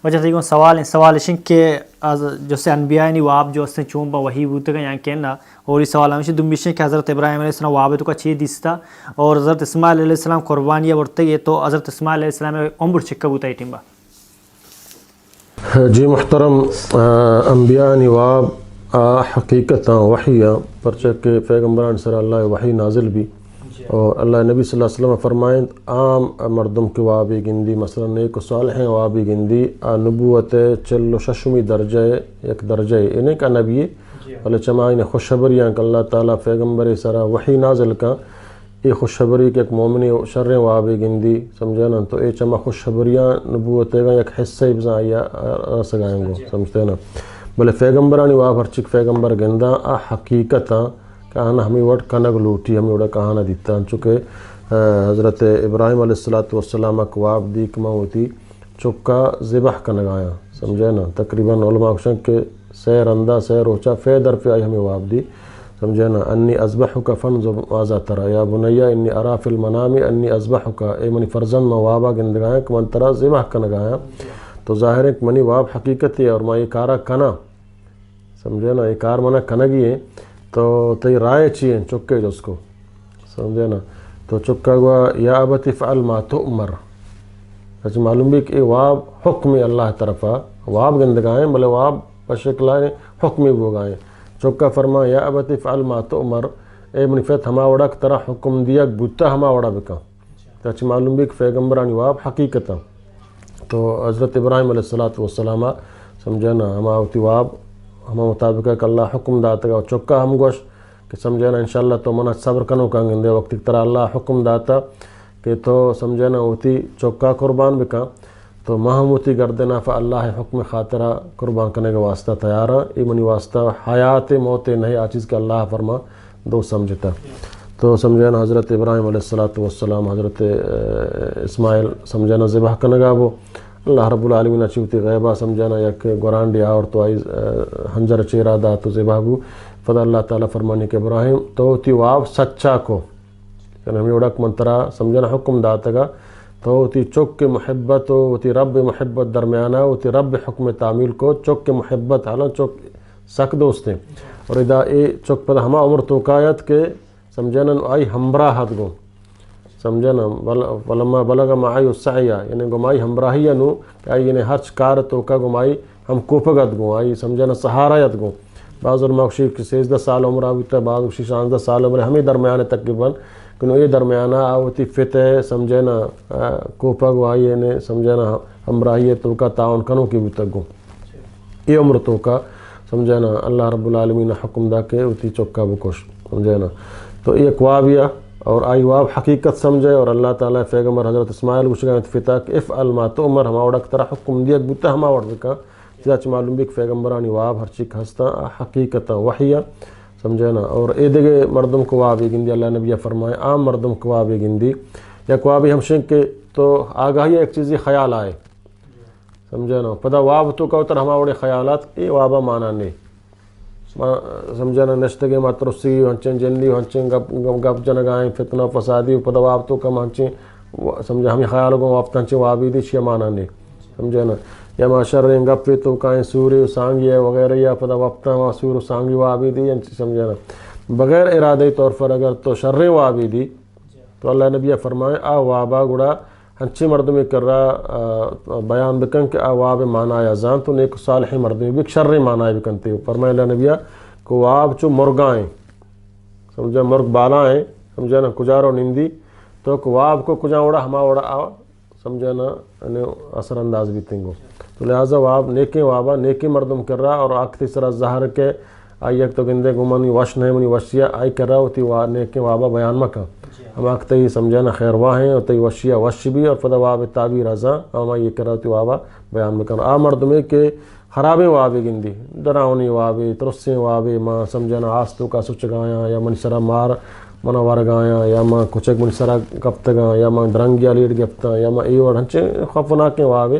وجہ تھی سوال اشن کہ جو سے انبیاء نی واب جو سے چون با وحی بوتے گا یہاں کہنا اور یہ سوال ہمیشہ دنبیشن کہ حضرت ابراہیم علیہ السلام واب تو کا چیز دیستا اور حضرت اسماعیل علیہ السلام قربانیہ ورتے یہ تو حضرت اسماعیل علیہ السلام عمر چکا بوتا ہے ٹیمبا. جی محترم، انبیاء نی واب حقیقت وحی پرچہ کہ پیغمبران سر اللہ وحی نازل بھی اور اللہ نبی صلی اللہ علیہ وسلم فرمائیں عام مردم کی وابی گندی مثلا نیک و صالح وابی گندی نبوت چلو ششمی درجہ ایک درجہ انہیں کا نبی ولی چمائن خوشبریاں کہ اللہ تعالیٰ پیغمبر سرا وحی نازل کا یہ خوشبری کہ ایک مومنی شر وابی گندی سمجھے نا تو یہ چما خوشبریاں نبوت گا ایک حصہ بزا یا رسگائیں گو سمجھتے نا بلے پیغمبرانی واب ہر چک پیغمبر گندہ حقیقت کہانا ہمیں وڈ کنگ لوٹی ہمیں وڈا کہانا دیتا چونکہ حضرت ابراہیم علیہ السلام کواب دی کما ہوتی چکا ذبح کنگ آیا سمجھے نا تقریباً علماء کشن کے سیر اندہ سیر روچا فی در پہ آئی ہمیں واب دی سمجھے نا انی ازبحک فانظر ماذا ترى یا بنیا انی ارا فی المنام انی ازبحک اے منی فرزند میں وابا گندگایا کہ من ترا ذبح کنگ آیا تو ظاہر ہے کہ منی واب حقیقت ہے اور میں یہ کارا کنا سمجھے نا یہ کار منہ کنگی ہے تو تی رائے چیئیں چکے جو اس کو سمجھے نا تو چکا گوا یا ابت افعل ما تؤمر اچھا معلوم بھی کہ واب حکمی اللہ طرفا واب گندگائیں بلے واب پشکلائیں حکمی بوگائیں چکا فرما یا ابت افعل ما تؤمر اے منفیت ہما وڑا کی طرح حکم دیا بوتا ہما وڑا بکا تو اچھا معلوم بھی کہ پیغمبرانی واب حقیقتا تو حضرت ابراہیم علیہ السلام سمجھے نا ہما ہوتی واب ہما مطابق ہے کہ اللہ حکم داتا گا چکا ہم گوش کہ سمجھے نا انشاءاللہ تو منہ صبر کنو کانگندے وقت کی طرح اللہ حکم داتا کہ تو سمجھے نا ہوتی چکا قربان بکا تو محموتی گردنا فا اللہ حکم خاطرہ قربان کرنے کا واسطہ تیارا ای منی واسطہ حیات موت نہیں آچیز کہ اللہ فرما دو سمجھتا تو سمجھے نا حضرت ابراہیم علیہ السلام حضرت اسماعیل سمجھے نا ذبح کرنے گا وہ اللہ رب العالمین اچھوتی غیبہ سمجھانا یک گورانڈی اور تو آئی ہنجر چیرہ دا تو ذبح بو فضا اللہ تعالیٰ فرمانی کہ ابراہیم تو تی واب سچا کو یعنی ہمیں اڑک منترہ سمجھانا حکم داتا گا تو تی چک کے محبت ہو تی رب محبت درمیانہ ہو تی رب حکم تعمیل کو چک کے محبت حالاں چک سک دوستے اور ادا اے چک پدا ہما عمر توقایت کے سمجھانا آئی ہمراہت گو سمجھنا ولما بلغ معی السعیہ یعنی گمائی ہمراہیہ نو کہ آئی یعنی ہر چکار توکا گمائی ہم کوپگت گو آئی سمجھنا سہارایت گو بعض علماء کی 16 سال عمر آویتا بعض 16 سال عمر ہمیں درمیانے تقریباً کنو یہ درمیانہ آوتی فتح سمجھنا کوپا گو آئی یعنی سمجھنا ہمراہیہ توکا تعاون کنو کی بھی تک گو یہ عمر توکا سمجھنا اللہ رب العالمین حکم دا کے اتی چکا بکش سمجھنا تو یہ اقوابیہ اور آئی واب حقیقت سمجھے اور اللہ تعالیٰ پیغمبر حضرت اسماعیل مشکل فتح کہ افعل ما تؤمر ہما وڑا کی طرح حکم دیا بوتا ہما وڑا بکا چیزا معلوم بھی کہ پیغمبرانی واب ہر چیک ہستا حقیقتا وحیہ سمجھے نا اور اے دگے مردم کو وابی گندی اللہ نبی فرمائے عام مردم کو وابی گندی یا کوابی ہمشن کے تو آگاہی ایک چیزی خیال آئے سمجھے نا پدا واب تو کا اتر ہما وڑے خیالات اے وابا مانا نہیں سمجھنا نشتگی ماترسی ہنچن جنلی ہنچن گپ جنگائیں فتنہ فسادی پدا واب تو کم ہنچن سمجھا ہمیں خیال گو وابتا ہنچن وابی دی شیع مانا نہیں سمجھنا یا ما شرین گپ تو کائیں سوری و سانگی ہے وغیرہ یا پدا وابتا ما سور و سانگی وابی دی سمجھنا بغیر ارادی طور پر اگر تو شرین وابی دی تو اللہ نبی فرمائے آ وابا گڑا ہنچی مردمی کر رہا بیان بکن کہ آواب مانا یا زان تو نیک صالحی مردمی بک شرری مانا بکنتے ہو فرمائے اللہ نبیہ کو واب چو مرگائیں سمجھا مرگ بالائیں سمجھا نا کجارو نندی تو کو واب کو کجا اڑا ہما اڑا آ سمجھا نا اثر انداز بھی تنگو تو لہٰذا واب نیکی وابا نیکی مردم کر رہا اور آکتی سرا زہر کے آئی ایک تو گندے گمانی وش نہیں منی وشیہ آئی کر رہا ہوتی نیکی وابا بیان مکا ہم آکتا ہی سمجھانا خیر واہ ہیں اور تی وشیہ وش بھی اور پدا واب تعبیر ازاں ہم یہ کر رہا ہوتی وابا بیان مکا آ مردمے کے خرابیں وابی گندی دراؤنی وابی ترسیں وابی ماں سمجھانا آستو کا سچ گایا یا منسرا مار منا ورگایا یا ماں کچھ منسرا گپتگاں یا ماں درنگیا لیڈ گپتا یا ماں ایوڑ ہنچے خفناکیں وابی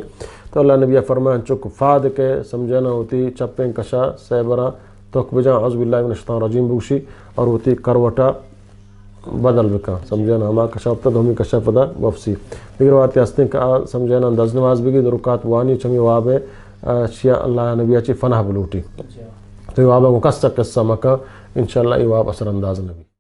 تو اللہ نبی فرمائے چک فاد کے سمجھانا ہوتی چپیں کشا سیبرا توک بجا عزب اللہ من الشیطان الرجیم بوشی اور ہوتی کروٹا بدل بکا سمجھنا ہما کشاف تا ہمی کشاف دا وفسی دیگر بات ہستیں کہ سمجھنا انداز نماز بگی رکعت وانی چمی واب شیعہ اللہ نبی اچھی فنہ بلوٹی تو یہ وابا کو قصہ مکہ انشاءاللہ یہ واب اثر انداز نبی